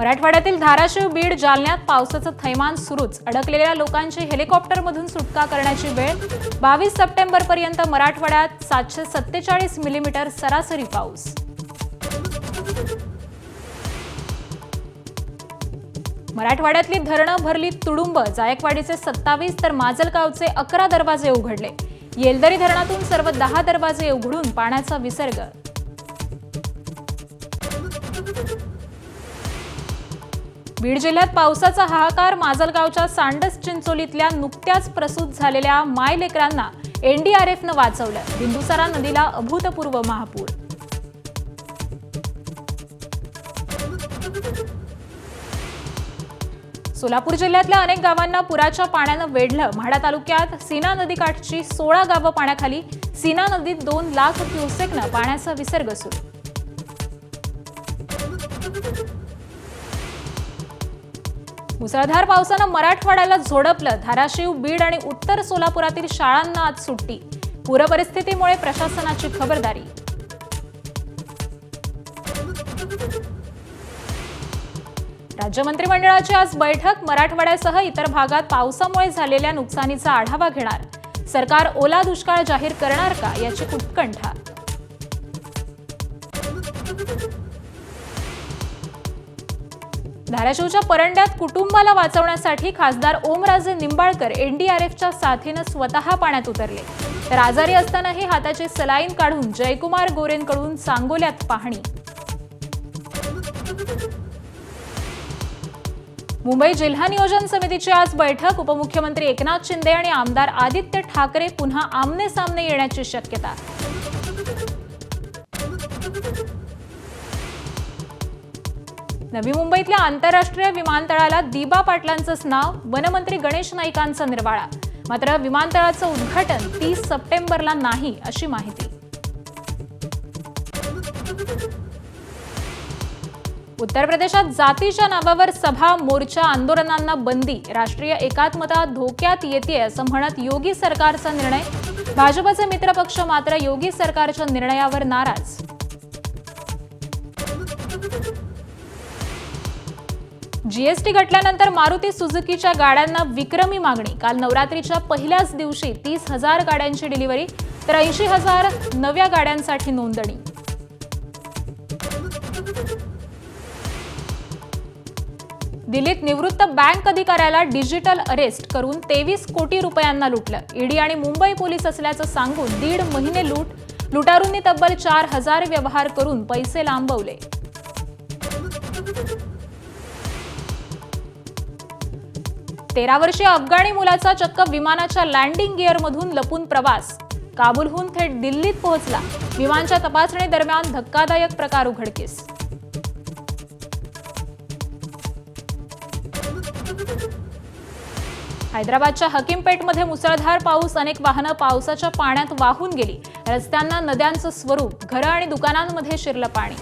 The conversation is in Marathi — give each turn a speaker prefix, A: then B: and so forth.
A: मराठवाड्यातील धाराशिव, बीड, जालन्यात पावसाचं थैमान सुरूच. अडकलेल्या लोकांची हेलिकॉप्टरमधून सुटका करण्याची वेळ. 22 सप्टेंबरपर्यंत मराठवाड्यात 747 मिलीमीटर सरासरी पाऊस. मराठवाड्यातली धरणं भरली तुडुंब. जायकवाडीचे 27 तर माजलगावचे 11 दरवाजे उघडले. येलदरी धरणातून सर्व 10 दरवाजे उघडून पाण्याचा विसर्ग. बीड जिल्ह्यात पावसाचा हाहाकार. माजलगावच्या सांडस चिंचोलीतल्या नुकत्याच प्रसूत झालेल्या मायलेकरांना एनडीआरएफनं वाचवलं. बिंदुसारा नदीला अभूतपूर्व महापूर. सोलापूर जिल्ह्यातल्या अनेक गावांना पुराच्या पाण्यानं वेढलं. म्हाडा तालुक्यात सीना नदीकाठची 16 गावं पाण्याखाली. सीना नदीत 2 लाख क्युसेकनं पाण्याचा विसर्ग सुरू. मुसळधार पावसानं मराठवाड्याला झोडपलं. धाराशिव, बीड आणि उत्तर सोलापुरातील शाळांना आज सुट्टी. पूरपरिस्थितीमुळे प्रशासनाची खबरदारी. राज्य मंत्रिमंडळाची आज बैठक. मराठवाड्यासह इतर भागात पावसामुळे झालेल्या नुकसानीचा आढावा घेणार. सरकार ओला दुष्काळ जाहीर करणार का, याची उत्कंठा. धाराशिवच्या परंड्यात कुटुंबाला वाचवण्यासाठी खासदार ओमराजे निंबाळकर एनडीआरएफच्या साथीनं स्वतः पाण्यात उतरले. तर आजारी असतानाही हाताची सलाईन काढून जयकुमार गोरेंकडून सांगोल्यात पाहणी. मुंबई जिल्हा नियोजन समितीची आज बैठक. उपमुख्यमंत्री एकनाथ शिंदे आणि आमदार आदित्य ठाकरे पुन्हा आमने सामने येण्याची शक्यता. नवी मुंबईतल्या आंतरराष्ट्रीय विमानतळाला दिबा पाटलांचंच नाव. वनमंत्री गणेश नाईकांचा निर्वाळा. मात्र विमानतळाचं उद्घाटन 30 सप्टेंबरला नाही, अशी माहिती. उत्तर प्रदेशात जातीच्या नावावर सभा, मोर्चा, आंदोलनांना बंदी. राष्ट्रीय एकात्मता धोक्यात येते असं म्हणत योगी सरकारचा निर्णय. भाजपचे मित्रपक्ष मात्र योगी सरकारच्या निर्णयावर नाराज. जीएसटी घटल्यानंतर मारुती सुझुकीच्या गाड्यांना विक्रमी मागणी. काल नवरात्रीच्या पहिल्याच दिवशी 30,000 गाड्यांची डिलिव्हरी, तर 80,000 नव्या गाड्यांसाठी नोंदणी. दिल्लीत निवृत्त बँक अधिकाऱ्याला डिजिटल अरेस्ट करून 23 कोटी रुपयांना लुटलं. ईडी आणि मुंबई पोलीस असल्याचं सांगून 1.5 महिने लूट. लुटारूंनी तब्बल 4,000 व्यवहार करून पैसे लांबवले. तेरा वर्षीय अफगाणी मुलाचा चक्क विमानाच्या लँडिंग गिअरमधून लपून प्रवास. काबूलहून थेट दिल्लीत पोहोचला. विमानाच्या तपासणी दरम्यान धक्कादायक प्रकार उघडकीस. हैदराबादच्या हकीमपेटमध्ये मुसळधार पाऊस. अनेक वाहनं पावसाच्या पाण्यात वाहून गेली. रस्त्यांना नद्यांचं स्वरूप. घरं आणि दुकानांमध्ये शिरलं पाणी.